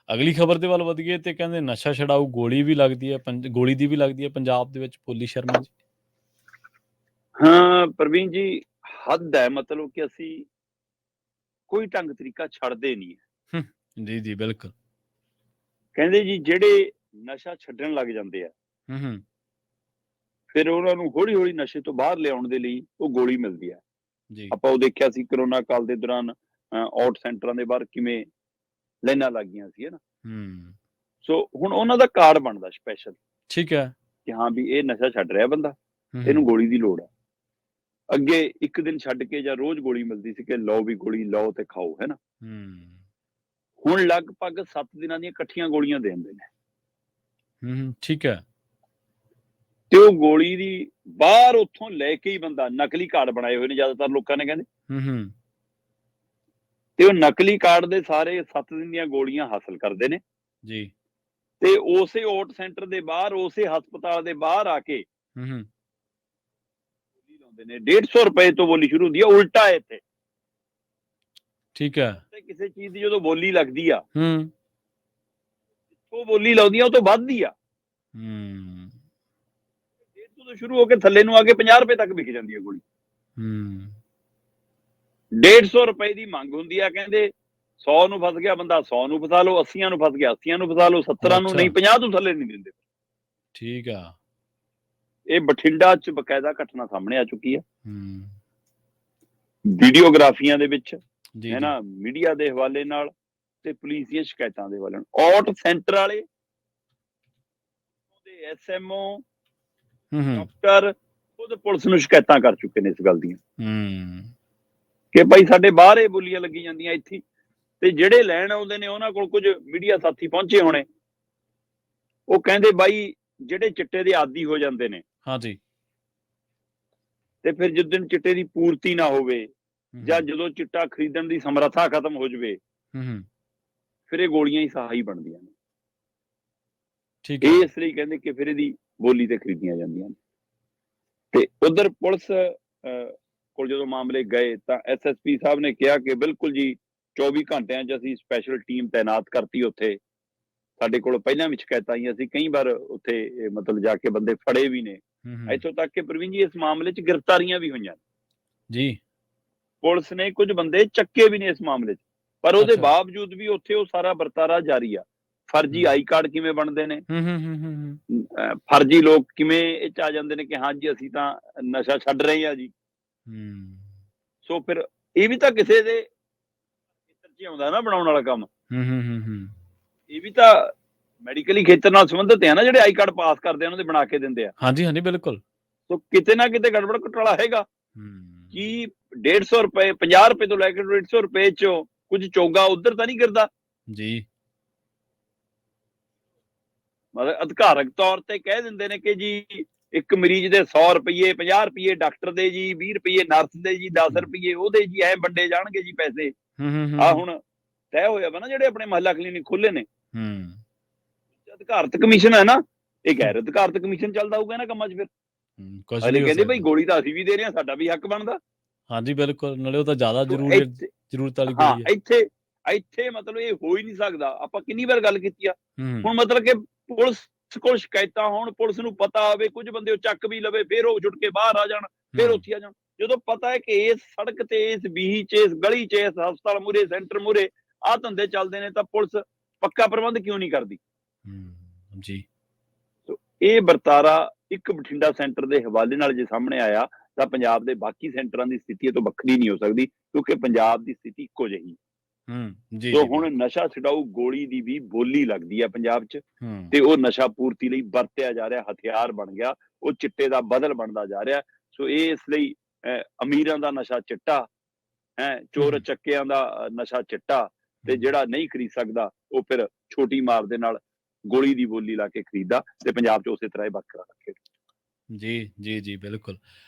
ਅਗਲੀ ਖਬਰ ਦੇ ਵੱਲ ਵਧੀਏ ਤੇ ਕਹਿੰਦੇ ਨਸ਼ਾ ਛਡਾਊ ਗੋਲੀ ਵੀ ਲੱਗਦੀ ਹੈ ਗੋਲੀ ਦੀ ਵੀ ਲੱਗਦੀ ਹੈ ਪੰਜਾਬ ਦੇ ਵਿੱਚ ਭੋਲੀ ਸ਼ਰਮਾ ਜੀ। ਹਾਂ ਪ੍ਰਵੀਨ ਜੀ, ਹੱਦ ਹੈ ਮਤਲਬ ਕਿ ਅਸੀਂ ਕੋਈ ਢੰਗ ਤਰੀਕਾ ਛੱਡਦੇ ਨਹੀਂ ਹੈ। ਜੀ ਜੀ ਬਿਲਕੁਲ। ਕਹਿੰਦੇ ਜੀ ਜਿਹੜੇ ਨਸ਼ਾ ਛੱਡਣ ਲੱਗ ਜਾਂਦੇ ਆ ਫਿਰ ਉਹਨਾਂ ਨੂੰ ਹੌਲੀ ਹੌਲੀ ਨਸ਼ੇ ਤੋਂ ਬਾਹਰ ਲਿਆਉਣ ਦੇ ਲਈ ਉਹ ਗੋਲੀ ਮਿਲਦੀ ਹੈ। ਜੀ ਆਪਾਂ ਉਹ ਦੇਖਿਆ ਸੀ ਕਰੋਨਾ ਕਾਲ ਦੇ ਦੌਰਾਨ ਆਊਟ ਸੈਂਟਰਾਂ ਦੇ ਬਾਹਰ ਕਿਵੇਂ ਲਾਈਨਾਂ ਲੱਗ ਗਈਆਂ ਸੀ, ਹੈ ਨਾ। ਸੋ ਹੁਣ ਉਹਨਾਂ ਦਾ ਕਾਰਡ ਬਣਦਾ ਸਪੈਸ਼ਲ, ਠੀਕ ਹੈ, ਕਿ ਹਾਂ ਵੀ ਇਹ ਨਸ਼ਾ ਛੱਡ ਰਿਹਾ ਬੰਦਾ, ਇਹਨੂੰ ਗੋਲੀ ਦੀ ਲੋੜ ਹੈ। ਅੱਗੇ ਇੱਕ ਦਿਨ ਛੱਡ ਕੇ ਜਾਂ ਰੋਜ਼ ਗੋਲੀ ਮਿਲਦੀ ਸੀ ਕਿ ਲਓ ਵੀ ਗੋਲੀ ਲਓ ਤੇ ਖਾਓ, ਹੈ ਨਾ। ਹੁਣ ਲਗਭਗ 7 ਦਿਨਾਂ ਦੀਆਂ ਇਕੱਠੀਆਂ ਗੋਲੀਆਂ ਦੇ ਦਿੰਦੇ ਨੇ। ਠੀਕ ਹੈ। ਤੇ ਉਹ ਗੋਲੀ ਦੀ ਬਾਹਰ ਉੱਥੋਂ ਲੈ ਕੇ ਹੀ ਬੰਦਾ, ਨਕਲੀ ਕਾਰਡ ਬਣਾਏ ਹੋਏ ਨੇ ਜ਼ਿਆਦਾਤਰ ਲੋਕਾਂ ਨੇ ਕਹਿੰਦੇ, ਤੇ ਉਹ ਨਕਲੀ ਕਾਰਡ ਦੇ ਸਾਰੇ 7 ਦਿਨ ਦੀਆਂ ਗੋਲੀਆਂ ਹਾਸਲ ਕਰਦੇ ਨੇ ਜੀ। ਤੇ ਉਸੇ ਆਊਟ ਸੈਂਟਰ ਦੇ ਬਾਹਰ, ਉਸੇ ਹਸਪਤਾਲ ਦੇ ਬਾਹਰ ਆ ਕੇ ਬੋਲੀ ਲਾਉਂਦੇ ਨੇ। 150 ਰੁਪਏ ਤੋਂ ਬੋਲੀ ਸ਼ੁਰੂ ਹੁੰਦੀ ਹੈ। ਉਲਟਾ ਇੱਥੇ, ਠੀਕ ਹੈ, ਤੇ ਕਿਸੇ ਚੀਜ਼ ਦੀ ਜਦੋਂ ਬੋਲੀ ਲੱਗਦੀ ਆ, ਉਹ ਬੋਲੀ ਲਾਉਂਦੀ ਆ ਉਹ ਤੋਂ ਵੱਧਦੀ ਆ। 150 ਤੋਂ ਸ਼ੁਰੂ ਹੋ ਕੇ ਥੱਲੇ ਨੂੰ ਆ ਕੇ 50 ਰੁਪਏ ਤੱਕ ਵਿਕ ਜਾਂਦੀ ਹੈ ਗੋਲੀ। 150 ਰੁਪਏ ਦੀ ਮੰਗ ਹੁੰਦੀ ਆ। ਕਹਿੰਦੇ 100 ਨੂੰ ਫਸ ਗਿਆ ਬੰਦਾ 100 ਨੂੰ ਫਸਾ ਲਓ, 80 ਨੂੰ ਫਸ ਗਿਆ 80 ਨੂੰ ਫਸਾ ਲਓ, 70 ਨੂੰ ਨਹੀਂ, 50 ਤੋਂ ਥੱਲੇ ਨਹੀਂ ਦਿੰਦੇ। ਠੀਕ ਆ। ਇਹ ਬਠਿੰਡਾ ਚ ਬਕਾਇਦਾ ਘਟਨਾ ਸਾਹਮਣੇ ਆ ਚੁੱਕੀ ਆ, ਵੀਡੀਓਗ੍ਰਾਫੀਆਂ ਦੇ ਵਿੱਚ, ਹੈ ਨਾ, ਮੀਡੀਆ ਦੇ ਹਵਾਲੇ ਨਾਲ ਤੇ ਪੁਲਿਸ ਦੀਆਂ ਸ਼ਿਕਾਇਤਾਂ ਦੇ ਹਵਾਲੇ ਨਾਲ। ਆਊਟ ਸੈਂਟਰ ਵਾਲੇ SMO ਡਾਕਟਰ ਖੁਦ ਪੁਲਿਸ ਨੂੰ ਸ਼ਿਕਾਇਤਾਂ ਕਰ ਚੁੱਕੇ ਨੇ ਇਸ ਗੱਲ ਦੀਆਂ, ਕਿ ਭਾਈ ਸਾਡੇ ਬਾਹਰ ਇਹ ਬੋਲੀਆਂ ਲੱਗੀ ਜਾਂਦੀਆਂ ਇੱਥੇ। ਤੇ ਜਿਹੜੇ ਲੈਣ ਆਉਂਦੇ ਨੇ ਉਹਨਾਂ ਕੋਲ ਕੁਝ ਮੀਡੀਆ ਸਾਥੀ ਪਹੁੰਚੇ ਹੋਣੇ, ਉਹ ਕਹਿੰਦੇ ਬਾਈ ਜਿਹੜੇ ਚਿੱਟੇ ਦੇ ਆਦੀ ਹੋ ਜਾਂਦੇ ਨੇ, ਹਾਂਜੀ, ਤੇ ਫਿਰ ਜਿਸ ਦਿਨ ਚਿੱਟੇ ਦੀ ਪੂਰਤੀ ਨਾ ਹੋਵੇ ਜਾਂ ਜਦੋਂ ਚਿੱਟਾ ਖਰੀਦਣ ਦੀ ਸਮਰੱਥਾ ਖਤਮ ਹੋ ਜਾਵੇ, ਫਿਰ ਇਹ ਗੋਲੀਆਂ ਹੀ ਸਹਾਈ ਬਣਦੀਆਂ ਨੇ। ਇਸ ਲਈ ਕਹਿੰਦੇ ਕਿ ਫਿਰ ਇਹਦੀ ਬੋਲੀ ਤੇ ਖਰੀਦੀਆਂ ਜਾਂਦੀਆਂ ਨੇ। ਤੇ ਉਧਰ ਪੁਲਿਸ ਕੋਲ ਜਦੋਂ ਮਾਮਲੇ ਗਏ ਤਾਂ SSP ਸਾਹਿਬ ਨੇ ਕਿਹਾ ਕਿ ਬਿਲਕੁਲ ਜੀ 24 ਘੰਟਿਆਂ 'ਚ ਅਸੀਂ ਸਪੈਸ਼ਲ ਟੀਮ ਤਾਇਨਾਤ ਕਰਤੀ ਉੱਥੇ। ਸਾਡੇ ਕੋਲ ਪਹਿਲਾਂ ਵੀ ਸ਼ਿਕਾਇਤਾਂ ਆਈਆਂ ਸੀ, ਕਈ ਵਾਰ ਉੱਥੇ ਮਤਲਬ ਜਾ ਕੇ ਬੰਦੇ ਫੜੇ ਵੀ ਨੇ। ਇੱਥੋਂ ਤੱਕ ਕਿ ਪ੍ਰਵੀਨ ਜੀ ਇਸ ਮਾਮਲੇ 'ਚ ਗ੍ਰਿਫਤਾਰੀਆਂ ਵੀ ਹੋਈਆਂ ਜੀ। ਪੁਲਿਸ ਨੇ ਕੁਝ ਬੰਦੇ ਚੱਕੇ ਵੀ ਨੇ ਇਸ ਮਾਮਲੇ 'ਚ, ਪਰ ਉਹਦੇ ਬਾਵਜੂਦ ਵੀ ਉੱਥੇ ਉਹ ਸਾਰਾ ਵਰਤਾਰਾ ਜਾਰੀ ਆ। ਫਰਜ਼ੀ ਆਈ ਕਾਰਡ ਕਿਵੇਂ ਬਣਦੇ ਨੇ, ਫਰਜ਼ੀ ਲੋਕ ਕਿਵੇਂ ਇਹ 'ਚ ਆ ਜਾਂਦੇ ਨੇ ਕਿ ਹਾਂਜੀ ਅਸੀਂ ਤਾਂ ਨਸ਼ਾ ਛੱਡ ਰਹੇ ਹਾਂ ਜੀ। ਸੋ ਫਿਰ ਇਹ ਵੀ ਤਾਂ ਕਿਸੇ ਦੇ ਖੇਤਰ 'ਚ ਆਉਂਦਾ ਨਾ ਬਣਾਉਣ ਵਾਲਾ ਕੰਮ। ਇਹ ਵੀ ਤਾਂ ਮੈਡੀਕਲੀ ਖੇਤਰ ਨਾਲ ਸੰਬੰਧਿਤ ਹੈ ਨਾ, ਜਿਹੜੇ ਆਈ ਕਾਰਡ ਪਾਸ ਕਰਦੇ ਆ ਉਹਨਾਂ ਦੇ ਬਣਾ ਕੇ ਦਿੰਦੇ ਆ। ਹਾਂਜੀ ਹਾਂਜੀ ਬਿਲਕੁਲ। ਸੋ ਕਿਤੇ ਨਾ ਕਿਤੇ ਗੜਬੜ ਘੁਟਾਲਾ ਹੈਗਾ। ਕੀ 150 ਰੁਪਏ 50 ਰੁਪਏ ਤੋਂ ਲੈ ਕੇ 150 ਰੁਪਏ 'ਚੋਂ ਕੁਝ ਚੋਗਾ ਉਧਰ ਤਾਂ ਨਹੀਂ ਗਿਰਦਾ ਜੀ। ਮਤਲਬ ਅਧਿਕਾਰਕ ਤੌਰ ਤੇ ਕਹਿ ਦਿੰਦੇ ਨੇ ਕਿ ਜੀ ਇੱਕ ਮਰੀਜ਼ ਦੇ 100 ਰੁਪਏ 50 ਰੁਪਏ ਡਾਕਟਰ ਦੇ ਜੀ, 20 ਰੁਪਏ ਨਰਸ ਦੇ ਜੀ, 10 ਰੁਪਏ ਉਹਦੇ ਜੀ, ਐ ਵੰਡੇ ਜਾਣਗੇ ਜੀ ਪੈਸੇ। ਆ ਹੁਣ ਤੈਅ ਹੋਇਆ ਵਾ ਨਾ ਜਿਹੜੇ ਆਪਣੇ ਮਹੱਲਾ ਕਲੀਨਿਕ ਖੋਲੇ ਨੇ, ਅਧਿਕਾਰਤ ਕਮਿਸ਼ਨ ਹੈ ਨਾ, ਇਹ ਗੈਰ ਅਧਿਕਾਰਤ ਕਮਿਸ਼ਨ ਚੱਲਦਾ ਹੋਊਗਾ ਇਹਨਾਂ ਕੰਮਾਂ 'ਚ। ਫਿਰ ਅਗਲੇ ਕਹਿੰਦੇ ਭਾਈ ਗੋਲੀ ਤਾਂ ਅਸੀਂ ਵੀ ਦੇ ਰਹੇ ਹਾਂ, ਸਾਡਾ ਵੀ ਹੱਕ ਬਣਦਾ। ਹਾਂਜੀ ਬਿਲਕੁਲ, ਨਾਲੇ ਉਹ ਤਾਂ ਜ਼ਿਆਦਾ ਜ਼ਰੂਰਤ ਵਾਲੀ ਗੋਲੀ ਹੈ। ਇੱਥੇ ਮਤਲਬ ਇਹ ਹੋ ਹੀ ਨਹੀਂ ਸਕਦਾ। ਆਪਾਂ ਕਿੰਨੀ ਵਾਰ ਗੱਲ ਕੀਤੀ ਆ। ਹੁਣ ਮਤਲਬ ਕਿ ਪੁਲਿਸ ਕੋਲ ਸ਼ਿਕਾਇਤਾਂ ਹੋਣ, ਪੁਲਿਸ ਨੂੰ ਪਤਾ ਹੋਵੇ, ਕੁਝ ਬੰਦੇ ਉਹ ਚੱਕ ਵੀ ਲਵੇ, ਫਿਰ ਉਹ ਛੁੱਟ ਕੇ ਬਾਹਰ ਆ ਜਾਣ, ਫਿਰ ਉੱਥੇ ਆ ਜਾਣ। ਜਦੋਂ ਪਤਾ ਹੈ ਕਿ ਇਸ ਸੜਕ ਤੇ, ਇਸ ਬੀਹੀ 'ਚ, ਇਸ ਗਲੀ 'ਚ, ਇਸ ਹਸਪਤਾਲ ਮੂਹਰੇ, ਸੈਂਟਰ ਮੂਹਰੇ ਆਹ ਧੰਦੇ ਚੱਲਦੇ ਨੇ, ਤਾਂ ਪੁਲਿਸ ਪੱਕਾ ਪ੍ਰਬੰਧ ਕਿਉਂ ਨਹੀਂ ਕਰਦੀ? ਜੀ। ਇਹ ਵਰਤਾਰਾ ਇੱਕ ਬਠਿੰਡਾ ਸੈਂਟਰ ਦੇ ਹਵਾਲੇ ਨਾਲ ਜੇ ਸਾਹਮਣੇ ਆਇਆ ਤਾਂ ਪੰਜਾਬ ਦੇ ਬਾਕੀ ਸੈਂਟਰਾਂ ਦੀ ਸਥਿਤੀ ਤੋਂ ਵੱਖਰੀ ਨਹੀਂ ਹੋ ਸਕਦੀ, ਕਿਉਂਕਿ ਪੰਜਾਬ ਦੀ ਸਥਿਤੀ ਇੱਕੋ ਜਿਹੀ। ਸੋ ਹੁਣ ਨਸ਼ਾ ਛਡਾਊ ਗੋਲੀ ਦੀ ਵੀ ਬੋਲੀ ਲੱਗਦੀ ਹੈ ਪੰਜਾਬ 'ਚ, ਤੇ ਉਹ ਨਸ਼ਾ ਪੂਰਤੀ ਲਈ ਵਰਤਿਆ ਜਾ ਰਿਹਾ ਹਥਿਆਰ ਬਣ ਗਿਆ, ਉਹ ਚਿੱਟੇ ਦਾ ਬਦਲ ਬਣਦਾ ਜਾ ਰਿਹਾ। ਸੋ ਇਹ ਇਸ ਲਈ ਅਮੀਰਾਂ ਦਾ ਨਸ਼ਾ ਚਿੱਟਾ ਹੈ, ਚੋਰ ਚੱਕਿਆਂ ਦਾ ਨਸ਼ਾ ਚਿੱਟਾ, ਤੇ ਜਿਹੜਾ ਨਹੀਂ ਖਰੀਦ ਸਕਦਾ ਉਹ ਫਿਰ ਛੋਟੀ ਮਾਰ ਦੇ ਨਾਲ ਗੋਲੀ ਦੀ ਬੋਲੀ ਲਾ ਕੇ ਖਰੀਦਦਾ, ਤੇ ਪੰਜਾਬ 'ਚ ਉਸੇ ਤਰ੍ਹਾਂ ਹੀ ਬਰਕਰਾਰ ਰੱਖੇ। ਜੀ ਜੀ ਜੀ ਬਿਲਕੁਲ।